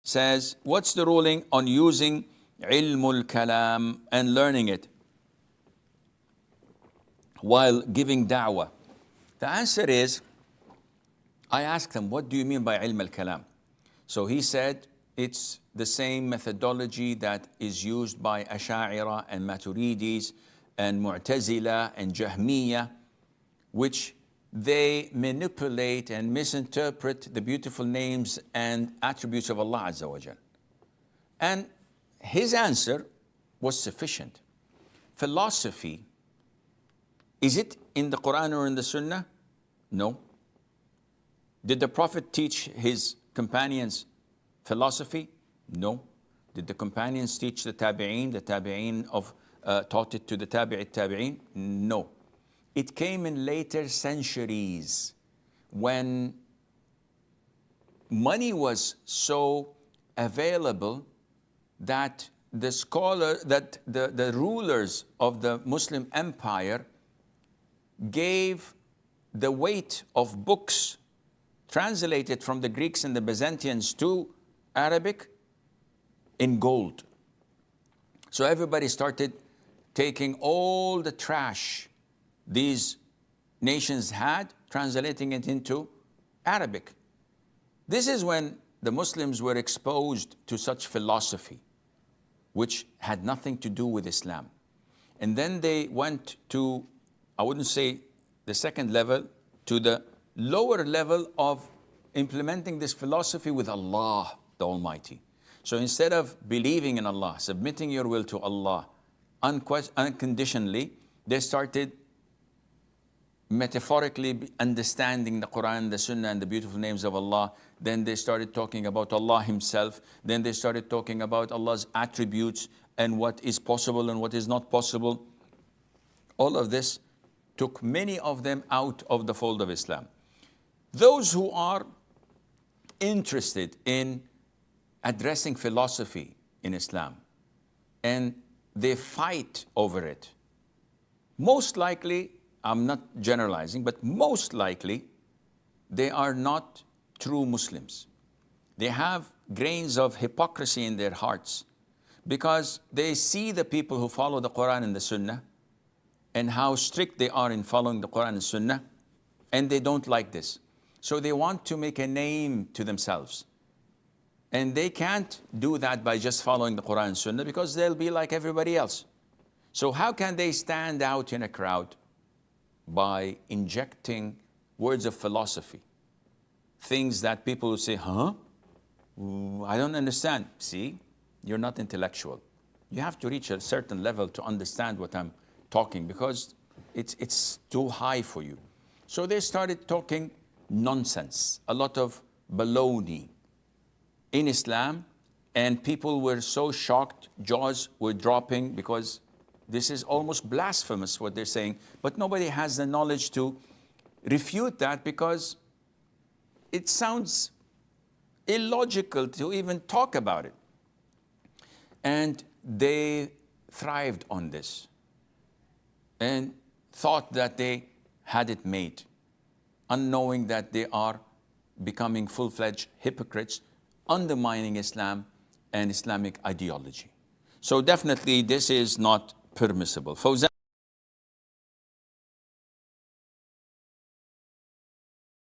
says, what's the ruling on using Ilm Ul Kalam and learning it while giving dawah? The answer is, I asked him, what do you mean by Ilm Al Kalam? So he said, it's the same methodology that is used by Asha'ira and Maturidis and Mu'tazila and Jahmiyyah, which they manipulate and misinterpret the beautiful names and attributes of Allah Azza wa Jal. And his answer was sufficient. Philosophy, is it in the Quran or in the Sunnah? No. Did the Prophet teach his companions philosophy? No. Did the companions teach the tabi'een taught it to the tabi'een? No. It came in later centuries when money was so available that the rulers of the Muslim empire gave the weight of books translated from the Greeks and the Byzantines to Arabic in gold. So everybody started taking all the trash these nations had, translating it into Arabic. This is when the Muslims were exposed to such philosophy, which had nothing to do with Islam. And then they went to, I wouldn't say the second level, to the lower level of implementing this philosophy with Allah the Almighty. So instead of believing in Allah, submitting your will to Allah unconditionally, they started metaphorically understanding the Quran, the Sunnah, and the beautiful names of Allah. Then they started talking about Allah Himself. Then they started talking about Allah's attributes and what is possible and what is not possible. All of this took many of them out of the fold of Islam. Those who are interested in addressing philosophy in Islam and they fight over it, most likely, I'm not generalizing, but most likely they are not true Muslims. They have grains of hypocrisy in their hearts because they see the people who follow the Quran and the Sunnah and how strict they are in following the Quran and Sunnah, and they don't like this. So they want to make a name to themselves. And they can't do that by just following the Quran and Sunnah because they'll be like everybody else. So how can they stand out in a crowd? By injecting words of philosophy, things that people will say, huh? I don't understand. See, you're not intellectual. You have to reach a certain level to understand what I'm talking because it's too high for you. So they started talking nonsense, a lot of baloney in Islam, and people were so shocked, jaws were dropping because this is almost blasphemous what they're saying, but nobody has the knowledge to refute that because it sounds illogical to even talk about it. And they thrived on this and thought that they had it made, unknowing that they are becoming full-fledged hypocrites, undermining Islam and Islamic ideology. So definitely this is not permissible.